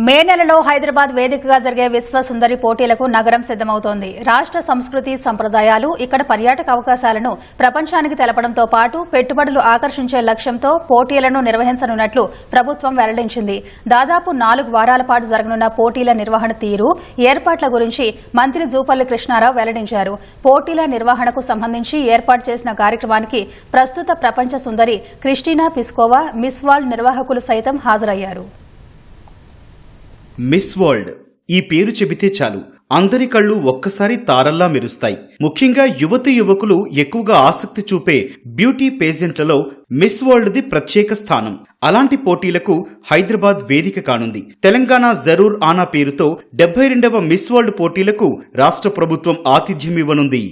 మే నెలలో హైదరాబాద్ వేదికగా జరిగే విశ్వసుందరి పోటీలకు నగరం సిద్దమవుతోంది. రాష్ట్ర సంస్కృతి సంప్రదాయాలు ఇక్కడ పర్యాటక అవకాశాలను ప్రపంచానికి తెలపడంతో పాటు పెట్టుబడులు ఆకర్షించే లక్ష్యంతో పోటీలను నిర్వహించనున్నట్లు ప్రభుత్వం వెల్లడించింది. దాదాపు 4 వారాల పాటు జరగనున్న పోటీల నిర్వహణ తీరు, ఏర్పాట్ల గురించి మంత్రి జూపల్లి కృష్ణారావు వెల్లడించారు. పోటీల నిర్వహణకు సంబంధించి ఏర్పాటు చేసిన కార్యక్రమానికి ప్రస్తుత ప్రపంచ సుందరి క్రిస్టినా పిస్కోవా, మిస్ వరల్డ్ నిర్వాహకులు సైతం హాజరయ్యారు. మిస్ వరల్డ్ ఈ పేరు చెబితే చాలు అందరి కళ్ళు ఒక్కసారి తారల్లా మెరుస్తాయి. ముఖ్యంగా యువతి యువకులు ఎక్కువగా ఆసక్తి చూపే బ్యూటీ పేజెంట్లలో మిస్ వరల్డ్ది ప్రత్యేక స్థానం. అలాంటి పోటీలకు హైదరాబాద్ వేదిక కానుంది. తెలంగాణ జరూర్ ఆనా పేరుతో 72వ మిస్ వరల్డ్ పోటీలకు రాష్ట్ర ప్రభుత్వం ఆతిథ్యం ఇవ్వనుంది.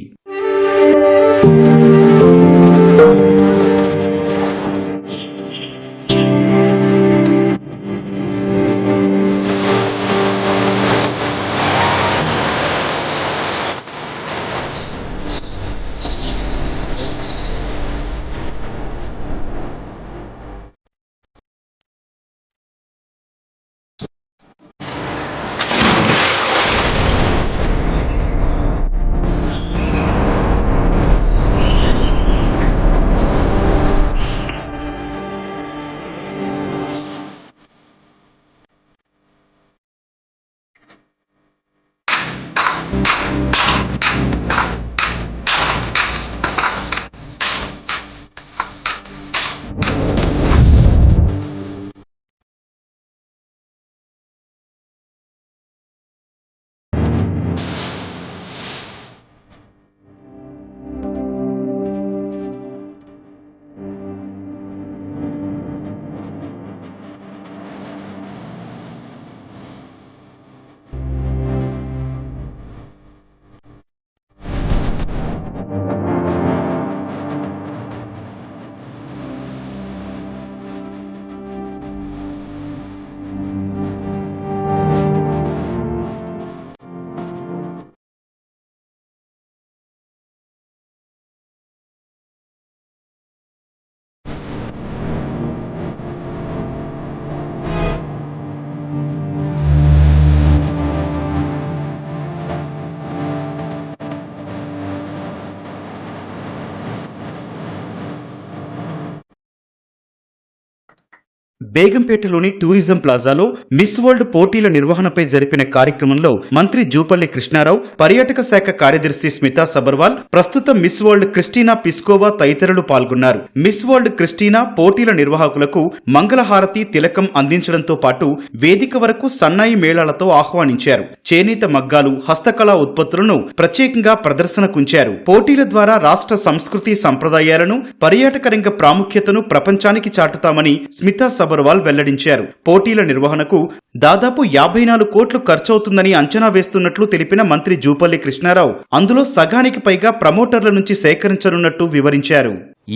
బేగంపేటలోని టూరిజం ప్లాజాలో మిస్ వరల్డ్ పోటీల నిర్వహణపై జరిపిన కార్యక్రమంలో మంత్రి జూపల్లి కృష్ణారావు, పర్యాటక శాఖ కార్యదర్శి స్మితా సబర్వాల్, ప్రస్తుత మిస్ వరల్డ్ క్రిస్టినా పిస్కోవా తదితరులు పాల్గొన్నారు. మిస్ వరల్డ్ క్రిస్టినా పోటీల నిర్వాహకులకు మంగళహారతి, తిలకం అందించడంతో పాటు వేదిక వరకు సన్నాయి మేళాలతో ఆహ్వానించారు. చేనేత మగ్గాలు, హస్తకళా ఉత్పత్తులను ప్రత్యేకంగా ప్రదర్శనకుంచారు. పోటీల ద్వారా రాష్ట్ర సంస్కృతి సంప్రదాయాలను, పర్యాటక రంగ ప్రాముఖ్యతను ప్రపంచానికి చాటుతామని స్మితా సబర్వాల్ వెల్లడించారు. పోటీల నిర్వహణకు దాదాపు 54 కోట్లు ఖర్చవుతుందని అంచనా వేస్తున్నట్లు తెలిపిన మంత్రి జూపల్లి కృష్ణారావు, అందులో సగానికి పైగా ప్రమోటర్ల నుంచి సేకరించనున్నట్టు వివరించారు.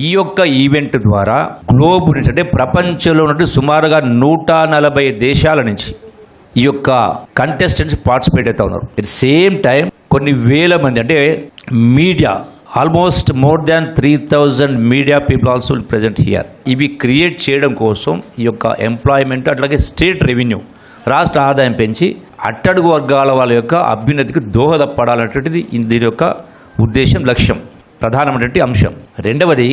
ఈ యొక్క ఈవెంట్ ద్వారా గ్లోబ్ నుంచి, అంటే ప్రపంచంలో నుండి సుమారుగా 140 దేశాల నుంచి ఈ యొక్క కంటెస్టెంట్స్ పార్టిసిపేట్ అవుతా ఉన్నారు. ఎట్ సేమ్ టైం కొన్ని వేల మంది, అంటే media, almost more than 3000 media people also present here. ఇవి క్రియేట్ చేయడం కోసం ఈ యొక్క ఎంప్లాయ్మెంట్, అట్లాగే స్టేట్ రెవెన్యూ, రాష్ట్ర ఆదాయం పెంచి అట్టడుగు వర్గాల వాళ్ళ యొక్క అభ్యున్నతికి దోహదపడాలనేటువంటిది దీని యొక్క ఉద్దేశం, లక్ష్యం, ప్రధానమైనటువంటి అంశం. రెండవది,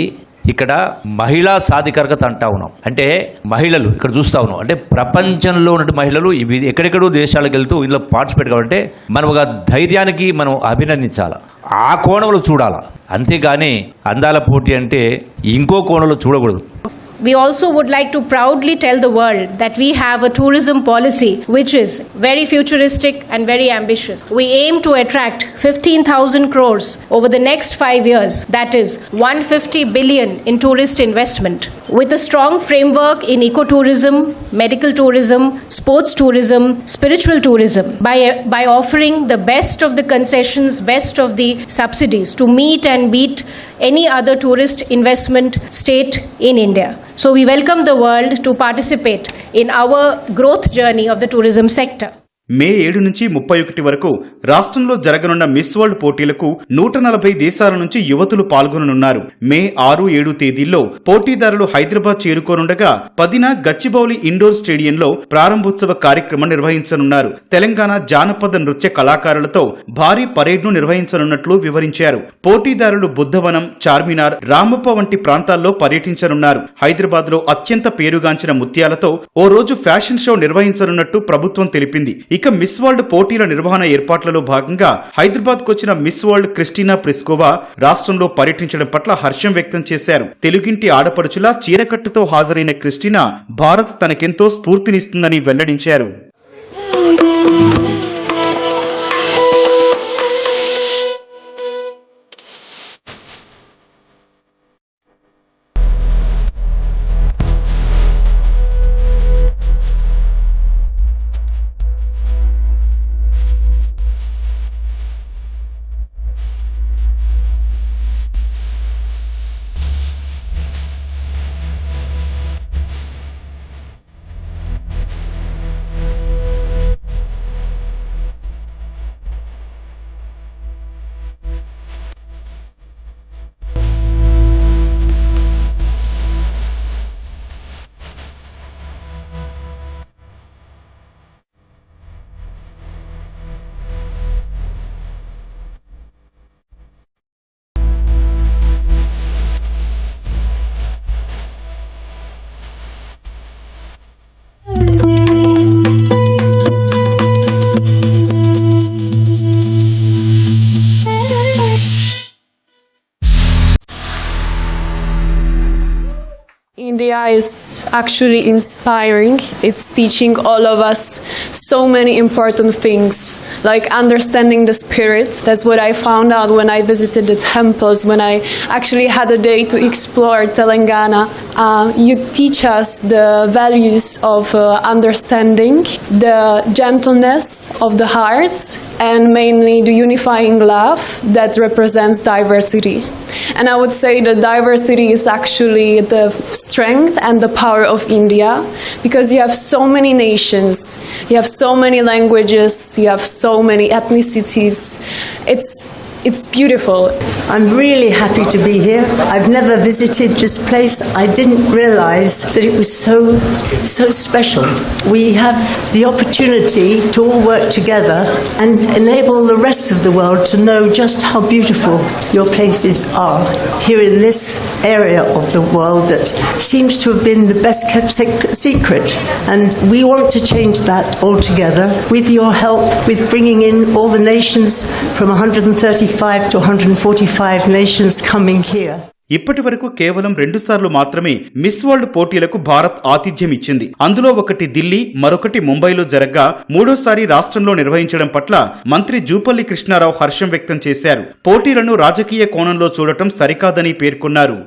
ఇక్కడ మహిళా సాధికారత అంటా ఉన్నాం. అంటే మహిళలు ఇక్కడ చూస్తూ ఉన్నాం, అంటే ప్రపంచంలో ఉన్న మహిళలు ఇవి ఎక్కడెక్కడో దేశాలకు వెళ్తూ ఇందులో పార్టిసిపేట్ కావాలంటే మనం ఒక ధైర్యానికి మనం అభినందించాలి, ఆ కోణంలో చూడాలి. అంతేగాని అందాల పోటీ అంటే ఇంకో కోణంలో చూడకూడదు. We also would like to proudly tell the world that we have a tourism policy which is very futuristic and very ambitious. We aim to attract 15,000 crores over the next 5 years, that is 150 billion in tourist investment, with a strong framework in ecotourism, medical tourism, sports tourism, spiritual tourism, by offering the best of the concessions, best of the subsidies to meet and beat any other tourist investment state in India. So we welcome the world to participate in our growth journey of the tourism sector. మే 7 నుంచి 31 వరకు రాష్ట్రంలో జరగనున్న miss world పోటీలకు 140 దేశాల నుంచి యువతులు పాల్గొననున్నారు. మే 6-7 తేదీల్లో పోటీదారులు హైదరాబాద్ చేరుకోనుండగా 10న గచ్చిబౌలి ఇండోర్ స్టేడియంలో ప్రారంభోత్సవ కార్యక్రమం నిర్వహించనున్నారు. తెలంగాణ జానపద నృత్య కళాకారులతో భారీ పరేడ్ను నిర్వహించనున్నట్లు వివరించారు. పోటీదారులు బుద్ధవనం, చార్మినార్, రామప్ప వంటి ప్రాంతాల్లో పర్యటించనున్నారు. హైదరాబాద్ లో అత్యంత పేరుగాంచిన ముత్యాలతో ఓ రోజు ఫ్యాషన్ షో నిర్వహించనున్నట్టు ప్రభుత్వం తెలిపింది. ఇక మిస్ వరల్డ్ పోటీల నిర్వహణ ఏర్పాట్లలో భాగంగా హైదరాబాద్ కొచ్చిన మిస్ వరల్డ్ క్రిస్టినా ప్లిస్కోవా రాష్ట్రంలో పర్యటించడం పట్ల హర్షం వ్యక్తం చేశారు. తెలుగింటి ఆడపడుచులా చీరకట్టుతో హాజరైన క్రిస్టినా భారత్ తనకెంతో స్ఫూర్తినిస్తుందని వెల్లడించారు. India is actually inspiring. It's teaching all of us so many important things, like understanding the spirit. That's what I found out when I visited the temples, when I actually had a day to explore Telangana. You teach us the values of understanding, the gentleness of the heart, and mainly the unifying love that represents diversity. And I would say that diversity is actually the strength and the power of India, because you have so many nations, you have so many languages, you have so many ethnicities. It's beautiful. I'm really happy to be here. I've never visited this place. I didn't realize that it was so special. We have the opportunity to all work together and enable the rest of the world to know just how beautiful your places are here in this area of the world that seems to have been the best kept secret. And we want to change that altogether with your help, with bringing in all the nations from 135 to 145 nations coming here. ఇప్పటి వరకు కేవలం 2 సార్లు మాత్రమే miss world పోటీలకు భారత్ ఆతిథ్యం ఇచ్చింది. అందులో ఒకటి ఢిల్లీ, మరొకటి ముంబైలో జరగ్గా మూడోసారి రాష్ట్రంలో నిర్వహించడం పట్ల మంత్రి జూపల్లి కృష్ణారావు హర్షం వ్యక్తం చేశారు. పోటీలను రాజకీయ కోణంలో చూడటం సరికాదని పేర్కొన్నారు.